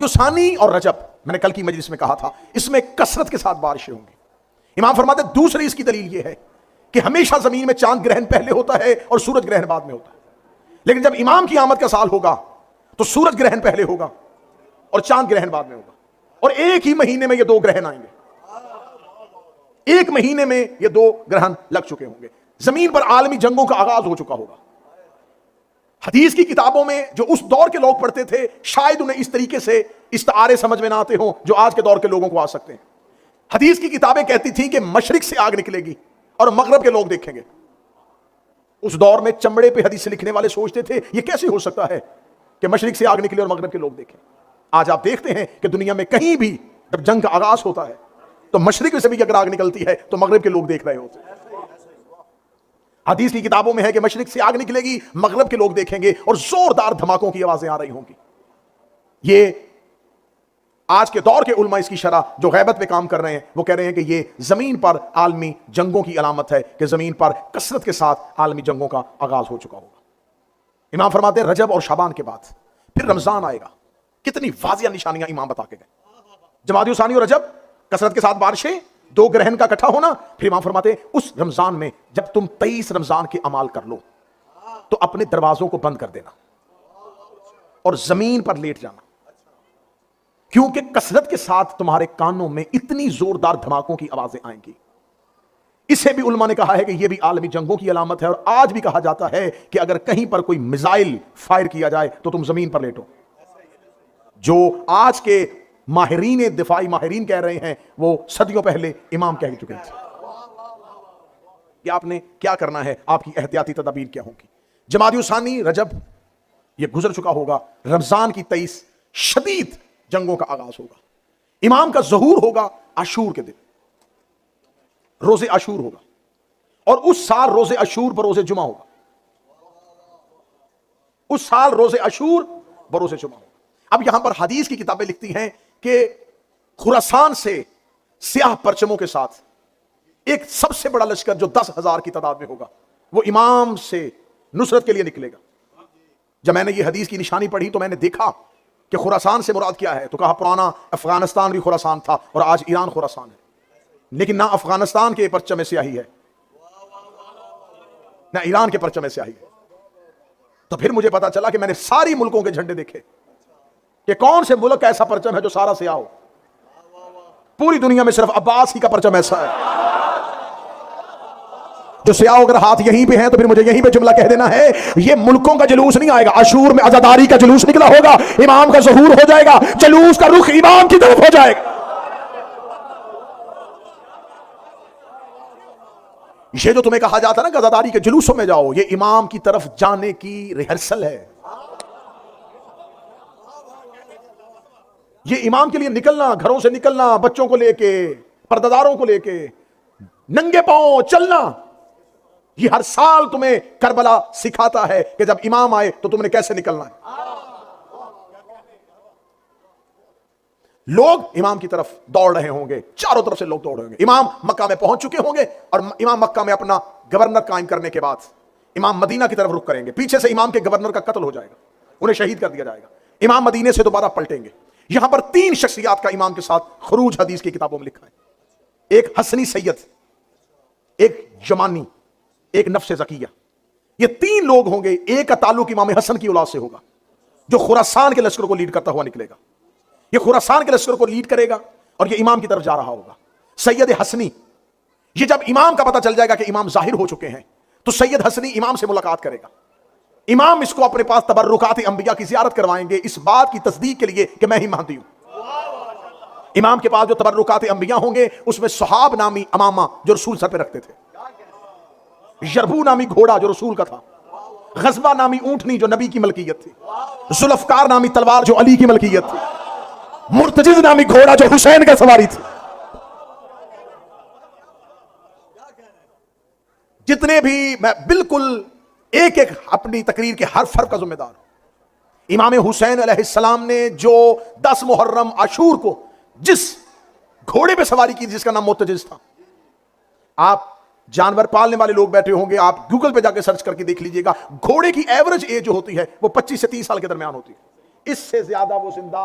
ثانی اور رجب میں نے کل کی مجلس میں کہا تھا اس میں کثرت کے ساتھ بارشیں ہوں گی۔ امام فرماتے ہیں دوسری اس کی دلیل یہ ہے کہ ہمیشہ زمین میں چاند گرہن پہلے ہوتا ہے اور سورج گرہن بعد میں ہوتا ہے، لیکن جب امام کی آمد کا سال ہوگا تو سورج گرہن پہلے ہوگا اور چاند گرہن بعد میں ہوگا، اور ایک ہی مہینے میں یہ دو گرہن آئیں گے، ایک مہینے میں یہ دو گرہن لگ چکے ہوں گے۔ زمین پر عالمی جنگوں کا آغاز ہو چکا ہوگا۔ حدیث کی کتابوں میں جو اس دور کے لوگ پڑھتے تھے شاید انہیں اس طریقے سے استعارے سمجھ میں نہ آتے ہوں جو آج کے دور کے لوگوں کو آ سکتے ہیں۔ حدیث کی کتابیں کہتی تھیں کہ مشرق سے آگ نکلے گی اور مغرب کے لوگ دیکھیں گے۔ اس دور میں چمڑے پہ حدیث لکھنے والے سوچتے تھے یہ کیسے ہو سکتا ہے کہ مشرق سے آگ نکلے اور مغرب کے لوگ دیکھیں۔ آج آپ دیکھتے ہیں کہ دنیا میں کہیں بھی جب جنگ کا آغاز ہوتا ہے تو مشرق سے بھی اگر آگ نکلتی ہے تو مغرب کے لوگ دیکھ رہے ہوتے ہیں۔ حدیث کی کتابوں میں ہے کہ مشرق سے آگ نکلے گی، مغرب کے لوگ دیکھیں گے اور زوردار دھماکوں کی آوازیں آ رہی ہوں گی۔ یہ آج کے دور کے علماء اس کی شرح جو غیبت پہ کام کر رہے ہیں وہ کہہ رہے ہیں کہ یہ زمین پر عالمی جنگوں کی علامت ہے کہ زمین پر کثرت کے ساتھ عالمی جنگوں کا آغاز ہو چکا ہوگا۔ امام فرماتے ہیں رجب اور شعبان کے بعد پھر رمضان آئے گا۔ کتنی واضح نشانیاں امام بتا کے گئے۔ جمادی ثانی اور رجب کثرت کے ساتھ بارشیں، دو گرہن کا اکٹھا ہونا، پھر امام فرماتے ہیں اس رمضان میں جب تم 23 رمضان کے اعمال کر لو تو اپنے دروازوں کو بند کر دینا اور زمین پر لیٹ جانا، کیونکہ کثرت کے ساتھ تمہارے کانوں میں اتنی زوردار دھماکوں کی آوازیں آئیں گی۔ اسے بھی علماء نے کہا ہے کہ یہ بھی عالمی جنگوں کی علامت ہے، اور آج بھی کہا جاتا ہے کہ اگر کہیں پر کوئی میزائل فائر کیا جائے تو تم زمین پر لیٹو۔ جو آج کے ماہرین دفاعی ماہرین کہہ رہے ہیں وہ صدیوں پہلے امام کہہ چکے تھے کہ آپ نے کیا کرنا ہے، آپ کی احتیاطی تدابیر کیا ہوں گی۔ جمادی ثانی رجب یہ گزر چکا ہوگا، رمضان کی 23 شدید جنگوں کا آغاز ہوگا۔ امام کا ظہور ہوگا عاشور کے دن، روز عاشور ہوگا، اور اس سال روز عاشور بروز جمعہ ہوگا۔ اس سال روز عاشور بروز جمعہ ہوگا۔ اب یہاں پر حدیث کی کتابیں لکھتی ہیں کہ خراسان سے سیاہ پرچموں کے ساتھ ایک سب سے بڑا لشکر جو 10,000 کی تعداد میں ہوگا وہ امام سے نصرت کے لیے نکلے گا۔ جب میں نے یہ حدیث کی نشانی پڑھی تو میں نے دیکھا کہ خراسان سے مراد کیا ہے، تو کہا پرانا افغانستان بھی خراسان تھا اور آج ایران خراسان ہے، لیکن نہ افغانستان کے پرچم میں سیاہی ہے نہ ایران کے پرچم میں سیاہی ہے۔ تو پھر مجھے پتا چلا کہ میں نے ساری ملکوں کے جھنڈے دیکھے کہ کون سے ملک ایسا پرچم ہے جو سارا سیاہ ہو۔ پوری دنیا میں صرف عباس ہی کا پرچم ایسا ہے جو سیاہ ہو۔ اگر ہاتھ یہیں پہ ہیں تو پھر مجھے یہیں پہ جملہ کہہ دینا ہے، یہ ملکوں کا جلوس نہیں آئے گا، عاشور میں عزاداری کا جلوس نکلا ہوگا، امام کا ظہور ہو جائے گا، جلوس کا رخ امام کی طرف ہو جائے گا۔ یہ جو تمہیں کہا جاتا ہے نا کہ عزاداری کے جلوسوں میں جاؤ، یہ امام کی طرف جانے کی ریہرسل ہے۔ یہ امام کے لیے نکلنا، گھروں سے نکلنا، بچوں کو لے کے، پردہ داروں کو لے کے، ننگے پاؤں چلنا، یہ ہر سال تمہیں کربلا سکھاتا ہے کہ جب امام آئے تو تم نے کیسے نکلنا ہے۔ لوگ امام کی طرف دوڑ رہے ہوں گے، چاروں طرف سے لوگ دوڑ رہے ہوں گے۔ امام مکہ میں پہنچ چکے ہوں گے اور امام مکہ میں اپنا گورنر قائم کرنے کے بعد امام مدینہ کی طرف رخ کریں گے۔ پیچھے سے امام کے گورنر کا قتل ہو جائے گا، انہیں شہید کر دیا جائے گا۔ امام مدینے سے دوبارہ پلٹیں گے۔ یہاں پر 3 شخصیات کا امام کے ساتھ خروج حدیث کی کتابوں میں لکھا ہے، ایک حسنی سید، ایک جمانی، ایک نفس زکیہ۔ یہ 3 لوگ ہوں گے، ایک کا تعلق امام حسن کی اولاد سے ہوگا جو خراسان کے لشکر کو لیڈ کرتا ہوا نکلے گا۔ یہ خراسان کے لشکر کو لیڈ کرے گا اور یہ امام کی طرف جا رہا ہوگا۔ سید حسنی، یہ جب امام کا پتہ چل جائے گا کہ امام ظاہر ہو چکے ہیں تو سید حسنی امام سے ملاقات کرے گا۔ امام اس کو اپنے پاس تبرکات انبیاء کی زیارت کروائیں گے اس بات کی تصدیق کے لیے کہ میں ہی مہدی ہوں۔ امام کے پاس جو تبرکات انبیاء ہوں گے اس میں صحاب نامی امامہ جو رسول سر پہ رکھتے تھے، یربو نامی گھوڑا جو رسول کا تھا، غزبہ نامی اونٹنی جو نبی کی ملکیت تھی، ذوالفقار نامی تلوار جو علی کی ملکیت تھی، مرتجز نامی گھوڑا جو حسین کا سواری تھی۔ جتنے بھی، میں بالکل ایک ایک اپنی تقریر کے ہر فرق کا ذمہ دار ہوں۔ امام حسین علیہ السلام نے جو 10 محرم عاشور کو جس گھوڑے پہ سواری کی جس کا نام مرتجز تھا، آپ جانور پالنے والے لوگ بیٹھے ہوں گے، آپ گوگل پہ جا کے سرچ کر کے دیکھ لیجئے گا، گھوڑے کی ایوریج ایج جو ہوتی ہے وہ 25 سے 30 سال کے درمیان ہوتی ہے، اس سے زیادہ وہ زندہ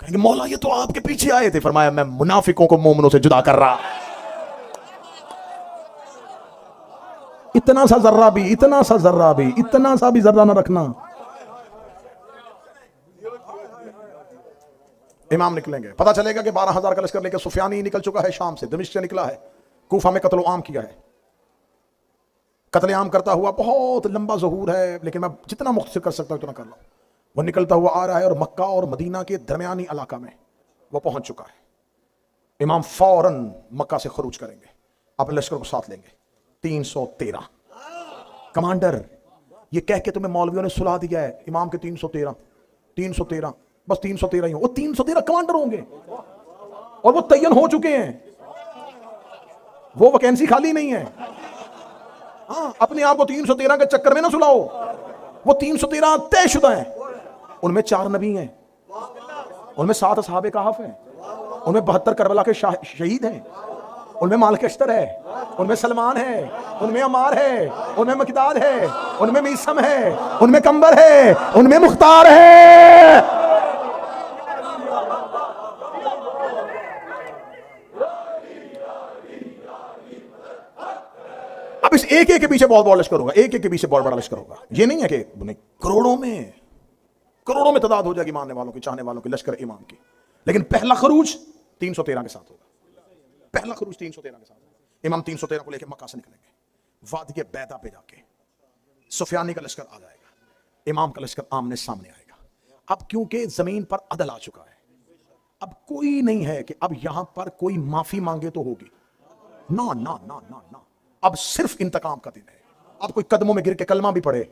کہیں گے مولا یہ تو آپ کے پیچھے آئے تھے. فرمایا میں منافقوں کو مومنوں سے جدا کر رہا. اتنا سا ذرہ بھی اتنا سا بھی ذرہ نہ رکھنا. امام نکلیں گے, پتا چلے گا کہ 12,000 کا لشکر لے کے سفیانی نکل چکا ہے شام سے, دمشق سے نکلا ہے, کوفہ میں قتل و عام کیا ہے. قتل عام کرتا ہوا, بہت لمبا ظہور ہے لیکن میں جتنا مختصر کر سکتا ہوں اتنا کر لوں. وہ نکلتا ہوا آ رہا ہے اور مکہ اور مدینہ کے درمیانی علاقہ میں وہ پہنچ چکا ہے. امام فوراً مکہ سے خروج کریں گے, اپنے لشکر کو ساتھ لیں گے. 313 کمانڈر, یہ کہہ کے تمہیں مولویوں نے سلا دیا ہے امام کے 313 بس 313 ہی ہوں. وہ 313 کمانڈر ہوں گے اور وہ تعین ہو چکے ہیں, وہ ویکینسی خالی نہیں ہے. ہاں, اپنے آپ کو 313 کے چکر میں نہ سلاؤ, وہ 313 طے شدہ ہیں. ان میں 4 نبی ہیں, ان میں 7 اصحاب کہف ہیں, ان میں 72 کربلا کے شہید ہیں, ان میں مالک اشتر ہے, ان میں سلمان ہے, ان میں عمار ہے, ان میں مقداد ہے, ان میں میسم ہے, ان میں کمبر ہے, ان میں مختار ہے. اب اس ایک ایک کے پیچھے بہت بڑا لشکر ہوگا, ایک ایک کے پیچھے بہت بڑا لشکر ہوگا. یہ نہیں ہے کہ کروڑوں میں تعداد ہو جائے گی ماننے والوں کی, چاہنے والوں کی, لشکر امام کی. لیکن پہلا خروج 313 کے ساتھ ہوگا. پہلا خروج 313 کے ساتھ ہوگا. امام 313 کو لے کے مکہ سے نکلیں گے. وادی بیضا پہ جا کے سفیانی کا لشکر آ جائے گا, امام کا لشکر آمنے سامنے آئے گا. اب کیونکہ زمین پر عدل آ چکا ہے, اب کوئی نہیں ہے کہ اب یہاں پر کوئی معافی مانگے تو ہوگی. نا نا نا نا نا, اب صرف انتقام کا دن ہے. اب کوئی قدموں میں گر کے کلمہ بھی پڑھے,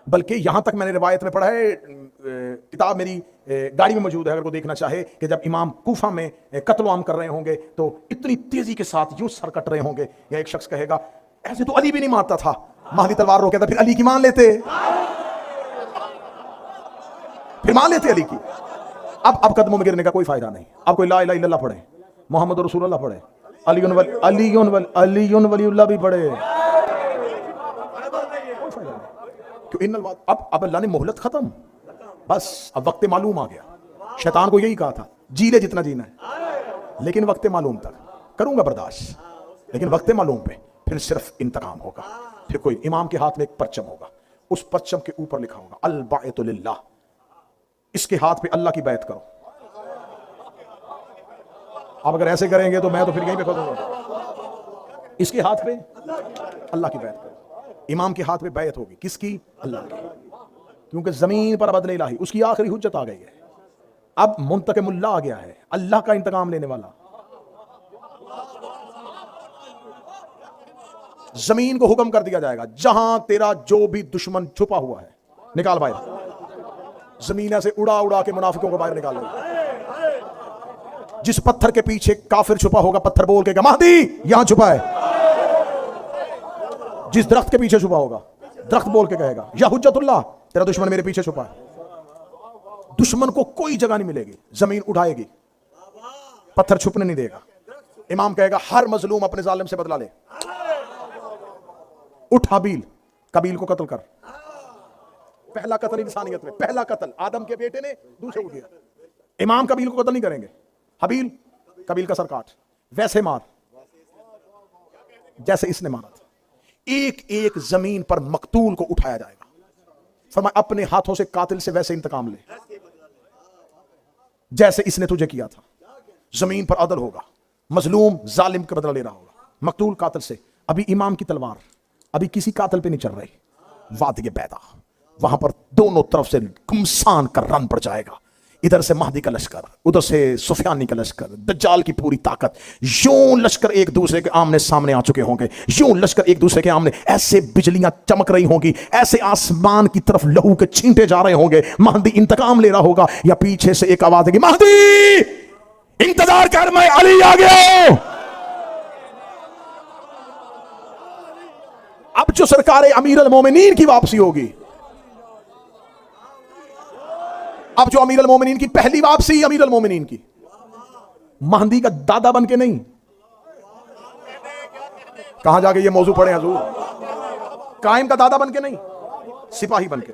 بلکہ یہاں تک میں نے روایت میں پڑھا ہے, کتاب میری گاڑی میں موجود ہے اگر کوئی دیکھنا چاہے, کہ جب امام کوفہ میں قتل و عام کر رہے ہوں گے تو اتنی تیزی کے ساتھ یوں سر کٹ رہے ہوں گے, یا ایک شخص کہے گا ایسے تو علی بھی نہیں مارتا تھا, مہدی تلوار روکے تھا, پھر علی کی مان لیتے, علی کی. اب قدموں میں گرنے کا کوئی فائدہ نہیں. اب کوئی لا الہ الا اللہ پڑھے, محمد رسول اللہ پڑھے, علی ولی اللہ بھی پڑھے, اب اللہ نے مہلت ختم, بس اب وقت معلوم آ گیا. شیطان کو یہی کہا تھا جی لے جتنا جینا ہے, لیکن وقت معلوم تک کروں گا برداشت, لیکن وقت معلوم پہ پھر صرف انتقام ہوگا. پھر کوئی امام کے ہاتھ میں ایک پرچم ہوگا, اس پرچم کے اوپر لکھا ہوگا البیعۃ للہ, اس کے ہاتھ پہ اللہ کی بیعت کرو. اب اگر ایسے کریں گے تو میں تو پھر یہیں پہ کھڑوں گا. اس کے ہاتھ پہ اللہ کی بیعت کرو. امام کے ہاتھ پہ بیعت ہوگی, کس کی؟ اللہ کی, کیونکہ زمین پر عدل الہی, اس کی آخری حجت آ گئی ہے. اب منتقم اللہ آ گیا ہے, اللہ کا انتقام لینے والا. زمین کو حکم کر دیا جائے گا جہاں تیرا جو بھی دشمن چھپا ہوا ہے نکال باہر. زمین سے اڑا اڑا کے منافقوں کو باہر نکال لے. جس پتھر کے پیچھے کافر چھپا ہوگا پتھر بول کے مہدی یہاں چھپا ہے. جس درخت کے پیچھے چھپا ہوگا درخت بول کے کہے گا یا حجت اللہ تیرا دشمن میرے پیچھے چھپا ہے. دشمن کو کوئی جگہ نہیں ملے گی, زمین اٹھائے گی, پتھر چھپنے نہیں دے گا. امام کہے گا ہر مظلوم اپنے ظالم سے بدلہ لے. اٹھ حابیل, قابیل کو قتل کر. پہلا قتل انسانیت میں, پہلا قتل آدم کے بیٹے نے دوسرے کو کیا. امام قابیل کو قتل نہیں کریں گے, حابیل قابیل کا سر کاٹ, ویسے مار جیسے اس نے مارا تھا. ایک ایک زمین پر مقتول کو اٹھایا جائے گا. فرمایا اپنے ہاتھوں سے قاتل سے ویسے انتقام لے جیسے اس نے تجھے کیا تھا. زمین پر عدل ہوگا, مظلوم ظالم کا بدلہ لے رہا ہوگا, مقتول قاتل سے. ابھی امام کی تلوار ابھی کسی قاتل پہ نہیں چل رہی. وادی بیضا, وہاں پر دونوں طرف سے گمسان کا رن پڑ جائے گا. ادھر سے مہدی کا لشکر, ادھر سے سفیانی کا لشکر, دجال کی پوری طاقت. یوں لشکر ایک دوسرے کے آمنے سامنے آ چکے ہوں گے, یوں لشکر ایک دوسرے کے آمنے, ایسے بجلیاں چمک رہی ہوں گی, ایسے آسمان کی طرف لہو کے چھینٹے جا رہے ہوں گے. مہدی انتقام لے رہا ہوگا, یا پیچھے سے ایک آواز ہے کہ مہدی انتظار کر, میں علی آ گیا. اب جو سرکار امیر المومنین کی واپسی ہوگی, اب جو امیر المومنین کی پہلی واپسی, امیر المومنین کی, مہدی کا دادا بن کے نہیں. کہاں جا کے یہ موضوع پڑھیں حضور, قائم کا دادا بن کے نہیں, سپاہی بن کے.